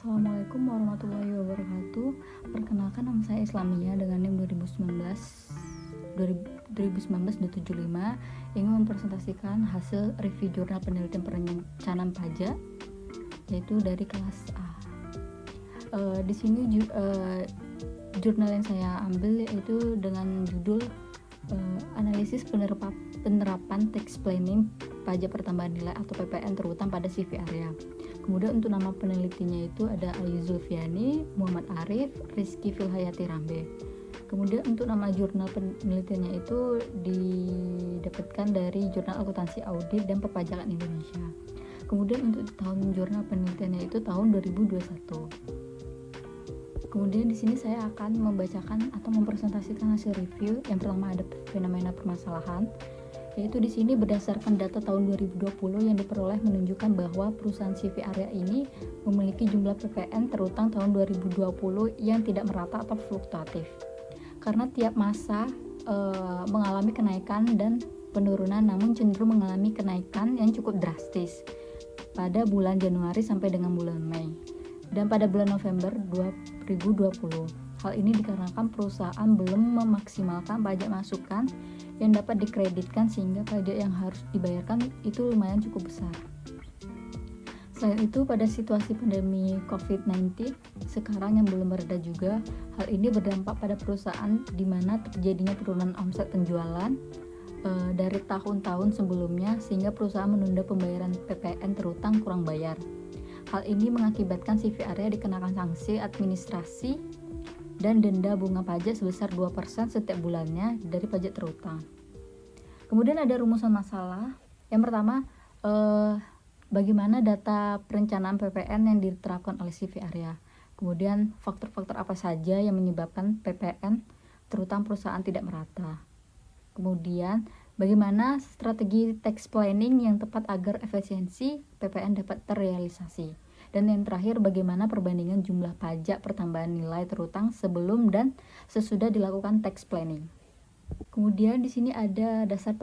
Assalamualaikum warahmatullahi wabarakatuh. Perkenalkan, nama saya Islamia dengan NIM 2019-275 ingin mempresentasikan hasil review jurnal penelitian perencanaan pajak yaitu dari kelas A. Di sini jurnal yang saya ambil yaitu dengan judul analisis penerapan tax planning pajak pertambahan nilai atau PPN terutang pada CV area. Kemudian untuk nama penelitinya itu ada Ayu Zulfiani, Muhammad Arif, Rizky Filhayati Rambe. Kemudian untuk nama jurnal penelitiannya itu didapatkan dari Jurnal Akuntansi Audit dan Perpajakan Indonesia. Kemudian untuk tahun jurnal penelitiannya itu tahun 2021. Kemudian di sini saya akan membacakan atau mempresentasikan hasil review. Yang pertama ada fenomena permasalahan, yaitu di sini berdasarkan data tahun 2020 yang diperoleh menunjukkan bahwa perusahaan CV area ini memiliki jumlah PPN terutang tahun 2020 yang tidak merata atau fluktuatif. Karena tiap masa mengalami kenaikan dan penurunan, namun cenderung mengalami kenaikan yang cukup drastis pada bulan Januari sampai dengan bulan Mei dan pada bulan November 2020. Hal ini dikarenakan perusahaan belum memaksimalkan pajak masukan yang dapat dikreditkan sehingga pajak yang harus dibayarkan itu lumayan cukup besar. Selain itu, pada situasi pandemi COVID-19 sekarang yang belum mereda juga, hal ini berdampak pada perusahaan di mana terjadinya penurunan omset penjualan dari tahun-tahun sebelumnya sehingga perusahaan menunda pembayaran PPN terutang kurang bayar. Hal ini mengakibatkan CV area dikenakan sanksi administrasi dan denda bunga pajak sebesar 2% setiap bulannya dari pajak terutang. Kemudian ada rumusan masalah. Yang pertama, bagaimana data perencanaan PPN yang diterapkan oleh CV area. Kemudian faktor-faktor apa saja yang menyebabkan PPN terutang perusahaan tidak merata. Kemudian bagaimana strategi tax planning yang tepat agar efisiensi PPN dapat terrealisasi. Dan yang terakhir, bagaimana perbandingan jumlah pajak pertambahan nilai terutang sebelum dan sesudah dilakukan tax planning. Kemudian di sini ada dasar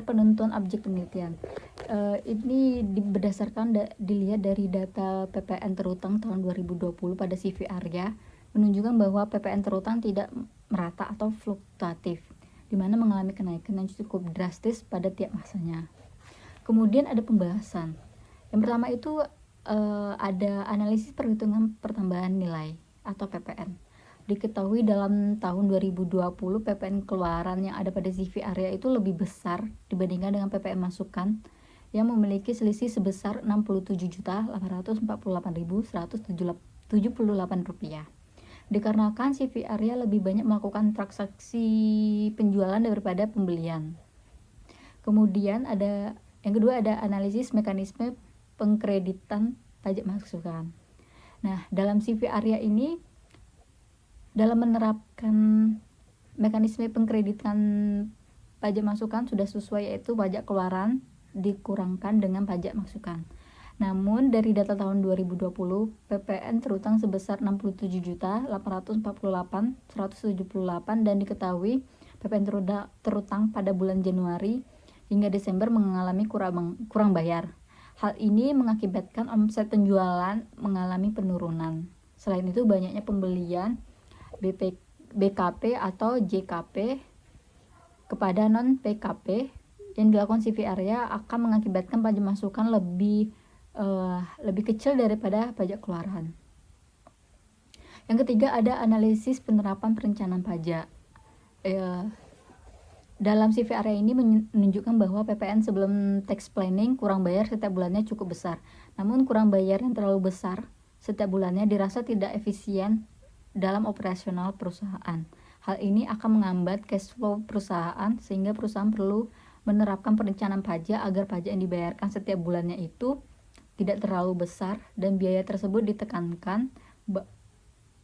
penentuan objek penelitian. Ini berdasarkan dilihat dari data PPN terutang tahun 2020 pada CV area menunjukkan bahwa PPN terutang tidak merata atau fluktuatif, di mana mengalami kenaikan yang cukup drastis pada tiap masanya. Kemudian ada pembahasan. Yang pertama itu ada analisis perhitungan pertambahan nilai atau PPN. Diketahui dalam tahun 2020 PPN keluaran yang ada pada CV area itu lebih besar dibandingkan dengan PPN masukan yang memiliki selisih sebesar Rp67.848.178. Dikarenakan CV area lebih banyak melakukan transaksi penjualan daripada pembelian. Kemudian yang kedua ada analisis mekanisme pengkreditan pajak masukan. Nah, dalam CV area ini dalam menerapkan mekanisme pengkreditan pajak masukan sudah sesuai, yaitu pajak keluaran dikurangkan dengan pajak masukan. Namun dari data tahun 2020 PPN terutang sebesar Rp67.848.178 dan diketahui PPN terutang pada bulan Januari hingga Desember mengalami kurang bayar. Hal ini mengakibatkan omset penjualan mengalami penurunan. Selain itu, banyaknya pembelian BKP atau JKP kepada non-PKP yang dilakukan CV area akan mengakibatkan pajak masukan lebih kecil daripada pajak keluaran. Yang ketiga ada analisis penerapan perencanaan pajak. Dalam CV area ini menunjukkan bahwa PPN sebelum tax planning kurang bayar setiap bulannya cukup besar. Namun kurang bayar yang terlalu besar setiap bulannya dirasa tidak efisien dalam operasional perusahaan. Hal ini akan menghambat cash flow perusahaan sehingga perusahaan perlu menerapkan perencanaan pajak agar pajak yang dibayarkan setiap bulannya itu tidak terlalu besar dan biaya tersebut ditekankan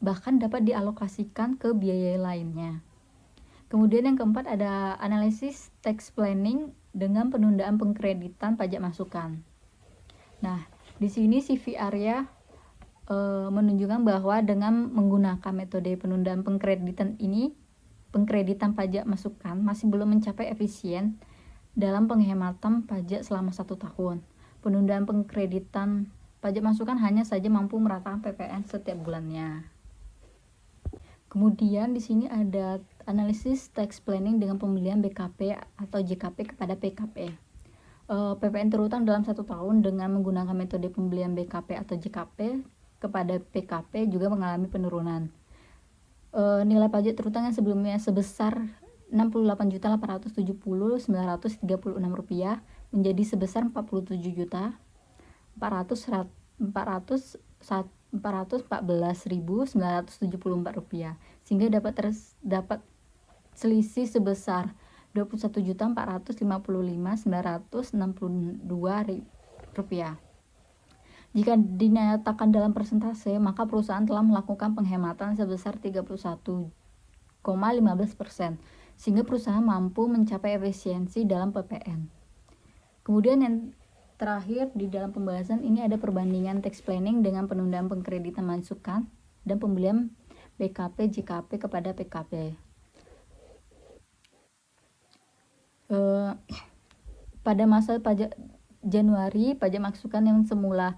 bahkan dapat dialokasikan ke biaya lainnya. Kemudian yang keempat ada analisis tax planning dengan penundaan pengkreditan pajak masukan. Nah, di sini CV area menunjukkan bahwa dengan menggunakan metode penundaan pengkreditan pajak masukan masih belum mencapai efisien dalam penghematan pajak selama 1 tahun. Penundaan pengkreditan pajak masukan hanya saja mampu meratakan PPN setiap bulannya. Kemudian di sini ada analisis tax planning dengan pembelian BKP atau JKP kepada PKP. PPN terutang dalam 1 tahun dengan menggunakan metode pembelian BKP atau JKP kepada PKP juga mengalami penurunan. Nilai pajak terutang yang sebelumnya sebesar Rp68.870.936 menjadi sebesar Rp41.414.974, sehingga dapat selisih sebesar Rp21.455.962. Jika dinyatakan dalam persentase, maka perusahaan telah melakukan penghematan sebesar 31,15%, sehingga perusahaan mampu mencapai efisiensi dalam PPN. Kemudian yang terakhir di dalam pembahasan ini ada perbandingan tax planning dengan penundaan pengkreditan masukan dan pembelian BKP JKP kepada PKP. Pada masa pajak Januari, pajak masukan yang semula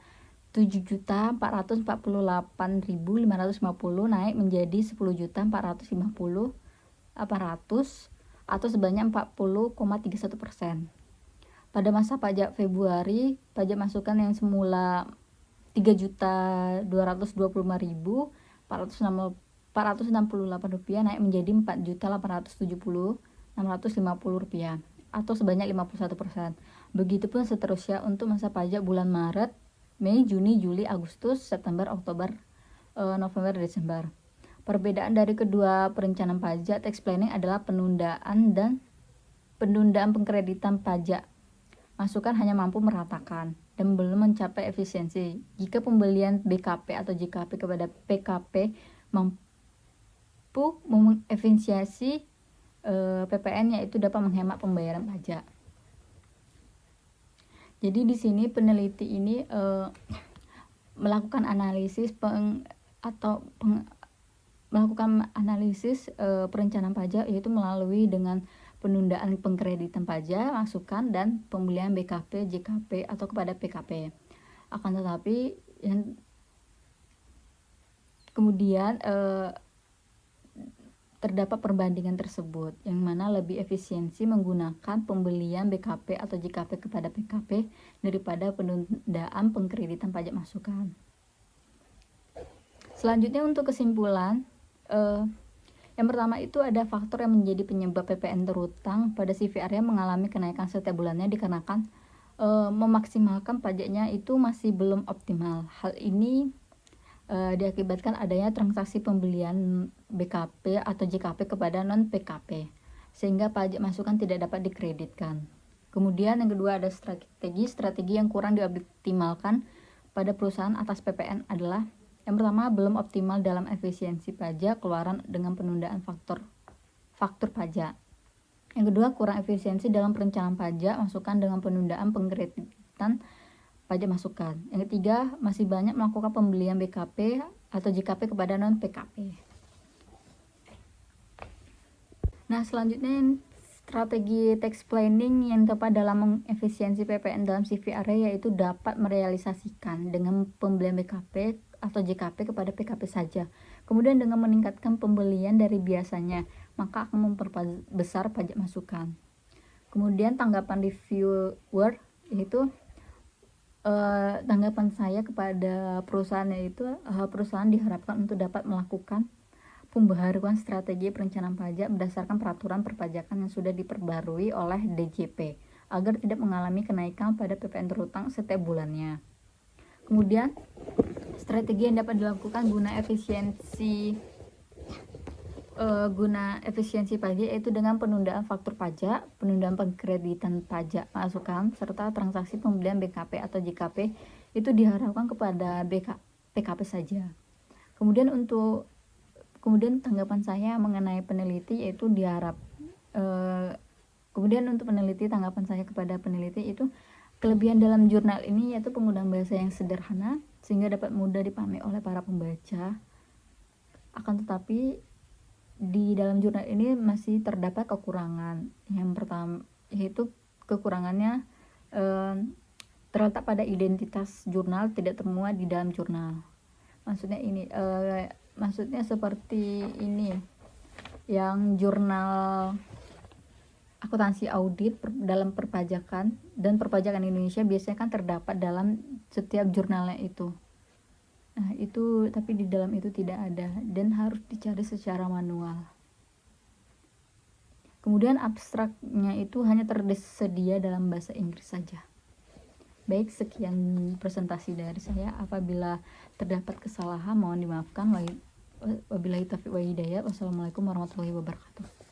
Rp7.448.550 naik menjadi Rp10.450.800 atau sebanyak 40,31%. Pada masa pajak Februari, pajak masukan yang semula Rp3.225.468 naik menjadi Rp4.870.650 atau sebanyak 51%. Begitupun seterusnya untuk masa pajak bulan Maret, Mei, Juni, Juli, Agustus, September, Oktober, November, Desember. Perbedaan dari kedua perencanaan pajak tax planning adalah penundaan pengkreditan pajak masukan hanya mampu meratakan dan belum mencapai efisiensi. Jika pembelian BKP atau JKP kepada PKP mampu mengefisiensi PPN, yaitu dapat menghemat pembayaran pajak. Jadi di sini peneliti ini melakukan analisis perencanaan pajak, yaitu melalui dengan penundaan pengkreditan pajak masukan dan pembelian BKP JKP atau kepada PKP. Akan tetapi kemudian terdapat perbandingan tersebut, yang mana lebih efisiensi menggunakan pembelian BKP atau JKP kepada PKP daripada penundaan pengkreditan pajak masukan. Selanjutnya untuk kesimpulan, yang pertama itu ada faktor yang menjadi penyebab PPN terutang pada CVR yang mengalami kenaikan setiap bulannya dikarenakan memaksimalkan pajaknya itu masih belum optimal. Hal ini diakibatkan adanya transaksi pembelian BKP atau JKP kepada non-PKP, sehingga pajak masukan tidak dapat dikreditkan. Kemudian yang kedua ada strategi yang kurang dioptimalkan pada perusahaan atas PPN adalah yang pertama, belum optimal dalam efisiensi pajak keluaran dengan penundaan faktur pajak. Yang kedua, kurang efisiensi dalam perencanaan pajak masukan dengan penundaan pengkreditan pajak masukan. Yang ketiga, masih banyak melakukan pembelian BKP atau JKP kepada non-PKP. Nah, selanjutnya strategi tax planning yang tepat dalam mengefisiensi PPN dalam CVR yaitu dapat merealisasikan dengan pembelian BKP atau JKP kepada PKP saja. Kemudian dengan meningkatkan pembelian dari biasanya, maka akan memperbesar pajak masukan. Kemudian tanggapan reviewer yaitu tanggapan saya kepada perusahaan yaitu perusahaan diharapkan untuk dapat melakukan pembaharuan strategi perencanaan pajak berdasarkan peraturan perpajakan yang sudah diperbarui oleh DJP agar tidak mengalami kenaikan pada PPN terutang setiap bulannya. Kemudian strategi yang dapat dilakukan guna efisiensi pajak yaitu dengan penundaan faktur pajak, penundaan pengkreditan pajak masukan, serta transaksi pembelian BKP atau JKP itu diharapkan kepada PKP saja. Kemudian tanggapan saya mengenai peneliti yaitu tanggapan saya kepada peneliti itu kelebihan dalam jurnal ini yaitu penggunaan bahasa yang sederhana sehingga dapat mudah dipahami oleh para pembaca. Akan tetapi di dalam jurnal ini masih terdapat kekurangan. Yang pertama yaitu kekurangannya terletak pada identitas jurnal, tidak termuat di dalam jurnal. Maksudnya ini, maksudnya seperti ini, yang jurnal akuntansi audit dalam perpajakan dan perpajakan Indonesia biasanya kan terdapat dalam setiap jurnalnya itu. Nah itu, tapi di dalam itu tidak ada dan harus dicari secara manual. Kemudian abstraknya itu hanya tersedia dalam bahasa Inggris saja. Baik, sekian presentasi dari saya. Apabila terdapat kesalahan mohon dimaafkan. Wabillahi taufiq wa hidayah. Wassalamualaikum warahmatullahi wabarakatuh.